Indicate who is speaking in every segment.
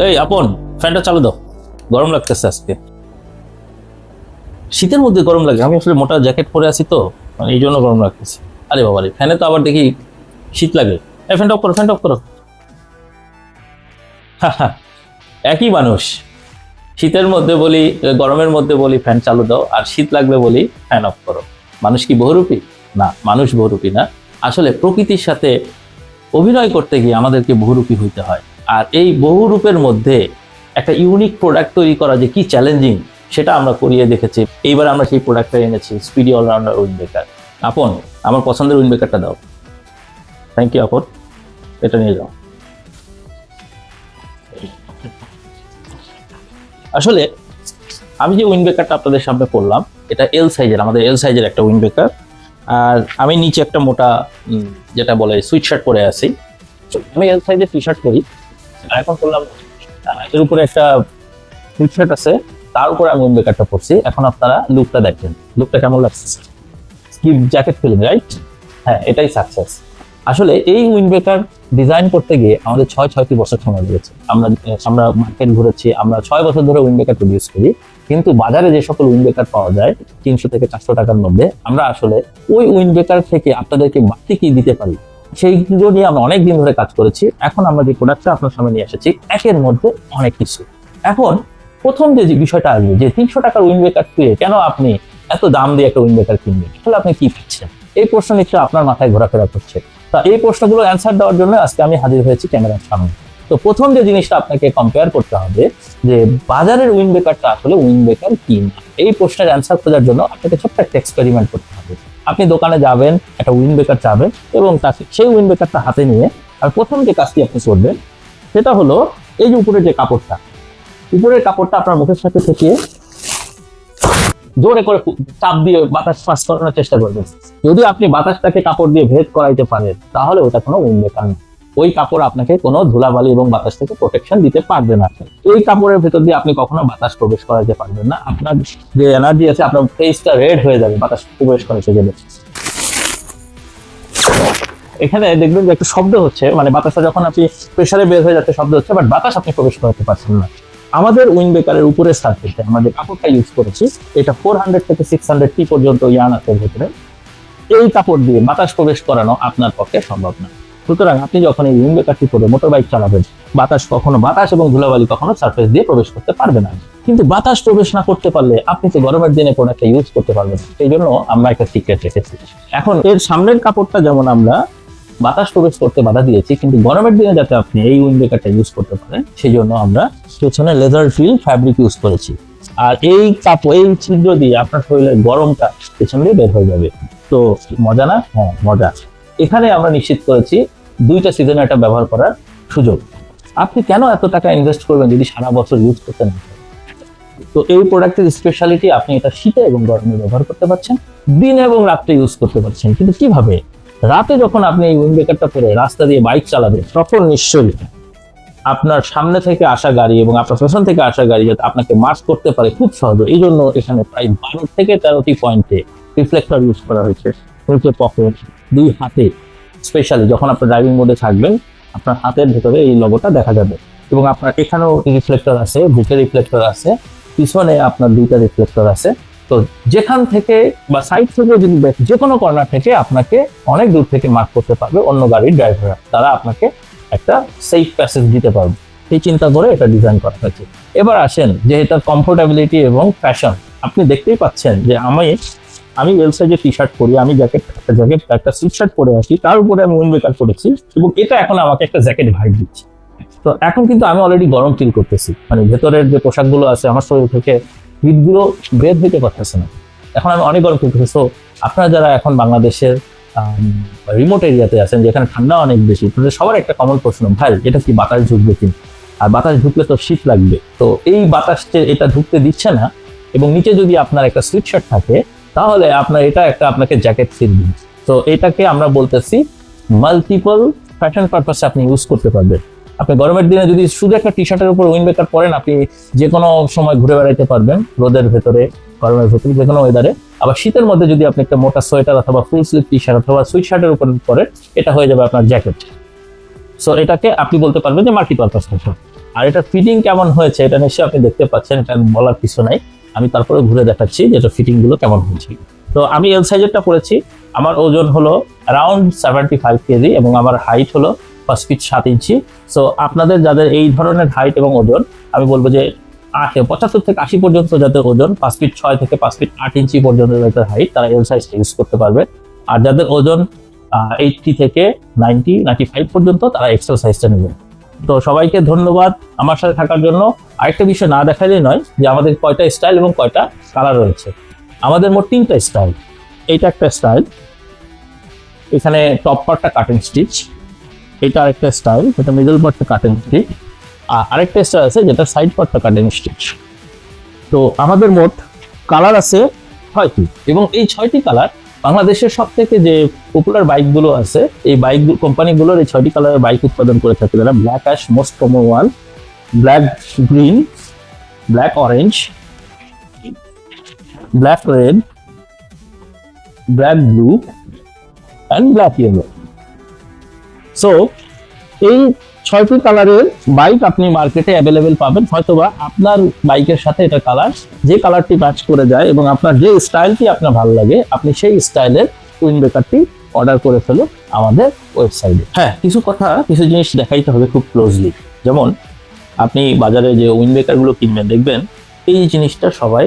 Speaker 1: এই আপন, ফ্যানটা চালু দাও, গরম লাগতেছে আজকে। শীতের মধ্যে গরম লাগে, আমি আসলে মোটা জ্যাকেট পরে আছি তো, মানে এই জন্য গরম লাগতেছে। আরে বাবা রে, ফ্যানে তো আবার দেখি শীত লাগে। এই ফ্যানটা অফ করো, ফ্যানটা অফ করো। একই মানুষ, শীতের মধ্যে বলি, গরমের মধ্যে বলি ফ্যান চালু দাও, আর শীত লাগলে বলি ফ্যান অফ করো। মানুষ কি বহুরূপী? না, মানুষ বহুরূপী না। আসলে প্রকৃতির সাথে অভিনয় করতে গিয়ে আমাদেরকে বহুরূপী হইতে হয়। আর এই বহুরূপের মধ্যে একটা ইউনিক প্রোডাক্ট তৈরি করা যে কি চ্যালেঞ্জিং, সেটা আমরা করিয়ে দেখেছি। এইবার আমরা সেই প্রোডাক্টটা এনেছি, স্পিডি অলরাউন্ডার উইন্ড ব্রেকার। আপন, আমার পছন্দের উইন্ড ব্রেকারটা দাও। থ্যাংক ইউ আপন, এটা নিয়ে যাও। আসলে আমি যে উইন্ড ব্রেকারটা আপনাদের সামনে করলাম, এটা এল সাইজের, আমাদের এল সাইজের একটা উইন্ড ব্রেকার। আর আমি নিচে একটা মোটা যেটা বলে সুইট শার্ট পরে আছি। আমি এল সাইজের টি শার্ট পরি, আর এখন করলাম এর উপরে একটা সুইট শার্ট আছে, তার উপরে আমি উইন্ড ব্রেকারটা পরছি। এখন আপনারা লুকটা দেখেন, লুকটা কেমন লাগছে? Skip jacket feeling, right? হ্যাঁ, এটাই সাকসেস। আসলে এই উইন্ড ব্রেকার ডিজাইন করতে গিয়ে আমাদের 6টি বছর সময় লেগেছে। আমরা মার্কেট ঘুরেছি, আমরা 6 বছর ধরে উইন্ড ব্রেকার প্রডিউস করি। কিন্তু বাজারে যে সকল উইন্ড ব্রেকার পাওয়া যায় 300 থেকে 400 টাকার মধ্যে, আমরা আসলে ওই উইন্ড ব্রেকার থেকে আপনাদেরকে বাড়তি কি দিতে পারি সেইগুলো নিয়ে আমরা অনেক দিন ধরে কাজ করেছি। এখন আমরা যে প্রোডাক্টটা আপনার সামনে নিয়ে এসেছি, একের মধ্যে অনেক কিছু। এখন প্রথম যে বিষয়টা আসবে, যে 300 টাকার উইন্ড ব্রেকার পেয়ে কেন আপনি এত দাম দিয়ে একটা উইন্ড ব্রেকার কিনবেন, তাহলে আপনি কি পাচ্ছেন? এই প্রশ্ন নিশ্চয়ই আপনার মাথায় ঘোরাফেরা করছে। তা এই প্রশ্নগুলো অ্যান্সার দেওয়ার জন্য আজকে আমি হাজির হয়েছি ক্যামেরার সামনে। তো প্রথম যে জিনিসটা আপনাকে কম্পেয়ার করতে হবে, যে বাজারের উইন্ড ব্রেকারটা আসলে উইন্ড ব্রেকার কি না, এই প্রশ্নের অ্যান্সার খোঁজার জন্য আপনাকে ছোট্ট একটা এক্সপেরিমেন্ট করতে হবে। আপনি দোকানে যাবেন, একটা উইন্ড ব্রেকার চাবেন, এবং তাকে সেই উইন্ড ব্রেকারটা হাতে নিয়ে আর প্রথম যে কাজটি আপনি করবেন সেটা হলো, এই যে উপরের যে কাপড়টা, উপরের কাপড়টা আপনার মুখের সাথে ঠেকিয়ে জোরে করে চাপ দিয়ে বাতাস পাস করানোর চেষ্টা করবেন। যদি আপনি বাতাসটাকে কাপড় দিয়ে ভেদ করাইতে পারেন, তাহলে ওটা কোনো উইন্ড ব্রেকার না। ওই কাপড় আপনাকে কোনো ধুলাবালি এবং বাতাস থেকে প্রোটেকশন দিতে পারবে না। এই কাপড়ের ভেতর দিয়ে আপনি কখনো বাতাস প্রবেশ করাইতে পারবেন না। আপনার যে এনার্জি আছে, আপনার ফেসটা রেড হয়ে যাবে বাতাস প্রবেশ করাইতে গেলে। এখানে দেখবেন যে একটা শব্দ হচ্ছে, মানে বাতাসটা যখন আপনি প্রেসারে বের হয়ে যাচ্ছে শব্দ হচ্ছে, বাট বাতাস আপনি প্রবেশ করাতে পারছেন না। আমাদের উইন্ড ব্রেকারের উপরের সার্ফেসে আমরা যে কাপড়টা ইউজ করেছি, এটা 400 থেকে 600 টি পর্যন্ত ইয়ার্ন আছে ভেতরে। এই কাপড় দিয়ে বাতাস প্রবেশ করানো আপনার পক্ষে সম্ভব না। সুতরাং আপনি যখন এই উইন্ড ব্রেকারটি পরে মোটর বাইক চালাবেন, বাতাস এবং ধুলাবালি কখনো সার্ফেস দিয়ে প্রবেশ করতে পারবে না। কিন্তু বাতাস প্রবেশ না করতে পারলে আপনি তো গরমের দিনে প্রোডাক্টটা ইউজ করতে পারবেন। সেই জন্য আমরা একটা সিক্রেট রেখেছি। এখন এর সামনের কাপড়টা যেমন আমরা বাতাস প্রবেশ করতে বাধা দিয়েছি, কিন্তু গরমের দিনে যাতে আপনি এই উইন্ড ব্রেকারটা ইউজ করতে পারেন, সেই জন্য আমরা পেছনে লেদার ফিল ফ্যাব্রিক ইউজ করেছি। আর এই কাপড়, এই ছিদ্র দিয়ে আপনার শরীরের গরমটা পেছন দিয়ে বের হয়ে যাবে। তো মজা না? হ্যাঁ, মজা। এখানে আমরা নিশ্চিত করেছি 2টা সিজনে এটা ব্যবহার করার সুযোগ। আপনি কেন এত টাকা ইনভেস্ট করবেন যদি সারা বছর ইউজ করতে না পারেন? তো এই প্রোডাক্টের স্পেশালিটি, আপনি এটা শীতে এবং গরমে ব্যবহার করতে পারছেন, দিন এবং রাত্রে ইউজ করতে পারছেন। কিন্তু কিভাবে? রাতে যখন আপনি এই উইন্ড ব্রেকারটা পরে রাস্তা দিয়ে বাইক চালাবেন, তখন নিশ্চয়ই আপনার সামনে থেকে আসা গাড়ি এবং আপনার পেছন থেকে আসা গাড়ি যাতে আপনাকে মার্ক করতে পারে খুব সহজে, এই জন্য এখানে প্রায় 12 থেকে 13টি পয়েন্টে রিফ্লেক্টর ইউজ করা হয়েছে। নিচে পকেট, 2 হাতে, স্পেশালি যখন আপনার ড্রাইভিং মোডে থাকবেন, আপনার হাতের ভেতরে এই লোগোটা দেখা যাবে। এবং আপনার এখানেও রিফ্লেক্টর আছে, বুকে রিফ্লেক্টর আছে, পিছনে আপনার 2টা রিফ্লেক্টর আছে। তো যেখান থেকে বা সাইড থেকে, যদি যে কোনো কর্নার থেকে আপনাকে অনেক দূর থেকে মার্ক করতে পারবে অন্য গাড়ির ড্রাইভাররা, তারা আপনাকে একটা সেফ প্যাসেজ দিতে পারবে। এই চিন্তা করে এটা ডিজাইন করা হয়েছে। এবার আসেন যে এটার কমফোর্টেবিলিটি এবং ফ্যাশন। আপনি দেখতেই পাচ্ছেন যে আমি এল সাইজের টি শার্ট পরি, আমি একটা সুইট শার্ট পরে আসি, তার উপরে আমি উইন্ড ব্রেকার পরেছি, এবং এটা এখন আমাকে একটা জ্যাকেট ভাইব দিচ্ছে। তো এখন কিন্তু আমি অলরেডি গরম ফিল করতেছি, মানে ভেতরের যে পোশাকগুলো আছে আমার শরীর থেকে হিটগুলো বের হইতে পারতেছে না। এখন আমি অনেক গরম ফিল করতেছি। তো আপনারা যারা এখন বাংলাদেশের রিমোট এরিয়াতে আছেন, যেখানে ঠান্ডা অনেক বেশি, তাদের সবার একটা কমন প্রশ্ন, ভাই এটা কি বাতাস ঢুকবে কিনা? আর বাতাস ঢুকলে তো শীত লাগবে। তো এই বাতাসটা এটা ঢুকতে দিচ্ছে না, এবং নিচে যদি আপনার একটা সুইট শার্ট থাকে, তাহলে আপনার এটা একটা আপনাকে জ্যাকেট ফিল দিচ্ছে। তো এটাকে আমরা বলতেছি মাল্টিপল ফ্যাশন পারপাসে আপনি ইউজ করতে পারবেন। আপনি গরমের দিনে যদি শুধু একটা টি শার্টের উপর উইন্ড ব্রেকার পরেন, আপনি যে কোনো সময় ঘুরে বেড়াইতে পারবেন, রোদের ভেতরে, গরমের ভেতরে, যে কোনো ওয়েদারে। আবার শীতের মধ্যে যদি আপনি একটা মোটা সোয়েটার অথবা ফুল স্লিভ টি শার্ট অথবা সুইট শার্টের উপর পরেন, এটা হয়ে যাবে আপনার জ্যাকেট। সো এটাকে আপনি বলতে পারবেন যে মাল্টিপারপাস ফ্যাশন। আর এটা ফিটিং কেমন হয়েছে এটা নিশ্চয়ই আপনি দেখতে পাচ্ছেন, এটা বলার কিছু নাই। আমি তারপরে ঘুরে দেখাচ্ছি যে এটা ফিটিং গুলো কেমন হয়েছে। তো আমি এল সাইজেরটা পরেছি, আমার ওজন হলো অ্যারাউন্ড 75 কেজি এবং আমার হাইট হলো 5 ফিট 7 ইঞ্চি। সো আপনাদের যাদের এই ধরনের হাইট এবং ওজন, আমি বলবো যে 75 থেকে 80 পর্যন্ত যাদের ওজন 5 ফিট 6 থেকে 5 ফিট 8 ইঞ্চি পর্যন্ত যাদের হাইট, তারা এল সাইজটা ইউজ করতে পারবে। আর যাদের ওজন 80 থেকে 95 পর্যন্ত, তারা এক্সেল সাইজটা নেবে। তো সবাইকে ধন্যবাদ আমার সাথে থাকার জন্য। আরেকটা বিষয় না দেখালেই নয় যে আমাদের কয়টা স্টাইল এবং কয়টা কালার রয়েছে। আমাদের মোট 3টা স্টাইল। এইটা একটা স্টাইল, এখানে টপ পার্টটা কাটিং স্টিচ। এটা আরেকটা স্টাইল, এটা মিডল পার্টটা কাটিং স্টিচ। আর আরেকটা স্টাইল আছে যেটা সাইড পার্টটা কাটিং স্টিচ। তো আমাদের মোট কালার আছে 6টি, এবং এই 6টি কালার বাংলাদেশের সব থেকে যে পপুলার বাইকগুলো আছে, এই বাইক কোম্পানিগুলোর এই 6টি কালারের বাইক উৎপাদন করে থাকে তারা। Black ash most common one, black green, black orange, black red, black blue and black yellow. So এই 6টি কালারের বাইক আপনি মার্কেটে অ্যাভেলেবেল পাবেন। হয়তোবা আপনার বাইকের সাথে এটা কালার, যে কালারটি ম্যাচ করে যায় এবং আপনার যে স্টাইলটি আপনার ভালো লাগে, আপনি সেই স্টাইলের উইন্ড ব্রেকারটি অর্ডার করে ফেলুন আমাদের ওয়েবসাইটে। হ্যাঁ, কিছু জিনিস দেখাইতে হবে খুব ক্লোজলি। যেমন আপনি বাজারে যে উইন্ড ব্রেকারগুলো কিনবেন, দেখবেন এই জিনিসটা সবাই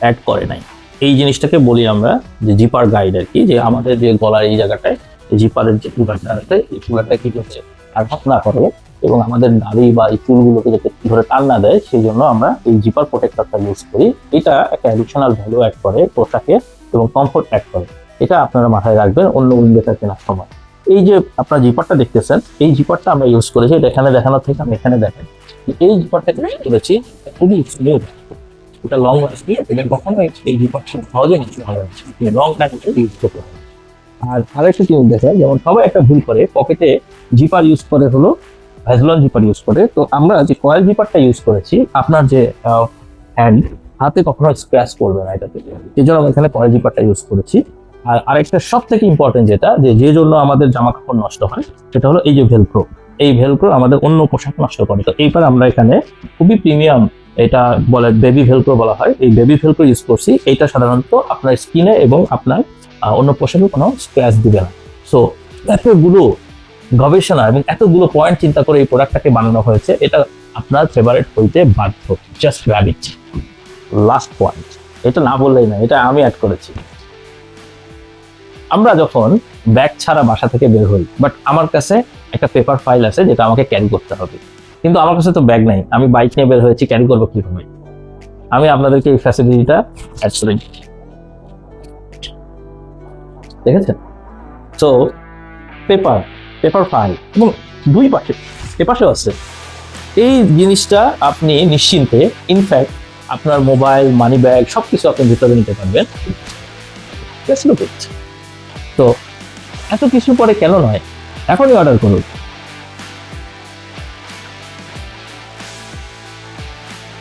Speaker 1: অ্যাড করে নাই। এই জিনিসটাকে বলি আমরা যে জিপার গাইড আর কি, যে আমাদের যে গলার এই জায়গাটায় জিপারের যে ফুলারটা আছে, এই ফুলারটা কি করছে আঘাত না করে এবং আমাদের দাড়ি বা এই চুলগুলোকে যাতে ধরে টান না দেয়, সেই জন্য আমরা এই জিপার প্রোটেক্টরটা ইউজ করি। এটা একটা অ্যাডিশনাল ভ্যালু অ্যাড করে পোশাকে এবং কমফোর্ট অ্যাড করে। এটা আপনারা মাথায় রাখবেন অন্য উইন্ড ব্রেকার কেনার সময়। এই যে আপনার জিপারটা দেখতেছেন, এই জিপারটা আমরা ইউজ করেছি। এটা এখানে দেখানোর থেকে আমি এখানে দেখাই। এই জিপারটা ইউজ করেছি, খুবই স্মুথ, এটা লং লাস্টিং, এটা কখনো এই জিপারটা সহজে নিতে হবে, লং টাইম ইউজ করতে হবে। আর আরেকটা জিনিস দেখা, যেমন সবাই একটা ভুল করে, পকেটে জিপার ইউজ করে হলো ভ্যাজলন জিপার ইউজ করে। তো আমরা যে কয়েল জিপারটা ইউজ করেছি, আপনার যে হ্যান্ড হাতে কখনো স্ক্র্যাচ করবে না এটাতে, এই জন্য আমরা এখানে কয়েল জিপারটা ইউজ করেছি। আর আরেকটা সব থেকে ইম্পর্টেন্ট যেটা, যে জন্য আমাদের জামা কাপড় নষ্ট হয়, সেটা হলো এই যে ভেলক্রো। এই ভেলক্রো আমাদের অন্য পোশাক নষ্ট করে। তো এইবার আমরা এখানে খুবই প্রিমিয়াম, এটা বলে বেবি ভেলক্রো বলা হয়, এই বেবি ভেলক্রো ইউজ করছি। এইটা সাধারণত আপনার স্কিনে এবং আপনার অন্য পোশাকে কোনো স্ক্র্যাচ দিবে না। সো এতগুলো গবেষণা এবং এতগুলো পয়েন্ট চিন্তা করে এই প্রোডাক্টটাকে বানানো হয়েছে, এটা আপনার ফেভারিট হইতে বাধ্য। জাস্ট গ্র্যাব ইট। লাস্ট পয়েন্ট, এটা না বললেই না, এটা আমি অ্যাড করেছি। আমরা যখন ব্যাগ ছাড়া বাসা থেকে বের হই, বাট আমার কাছে একটা পেপার ফাইল আছে যেটা আমাকে ক্যারি করতে হবে, কিন্তু আমার কাছে তো ব্যাগ নাই, আমি বাইক নিয়ে বের হয়েছি, ক্যারি করবো কিভাবে? আমি আপনাদেরকে এই ফ্যাসিলিটিটা অ্যাড করে দিই। দেখেছেন? সো পেপার ফাইল এবং দুই পাশে এপাশেও আছে। এই জিনিসটা আপনি নিশ্চিন্তে, ইনফ্যাক্ট আপনার মোবাইল, মানি ব্যাগ সবকিছু আপনি ভিতরে নিতে পারবেন। তো এত কিছু পরে কেন নয়, এখনই অর্ডার করুন।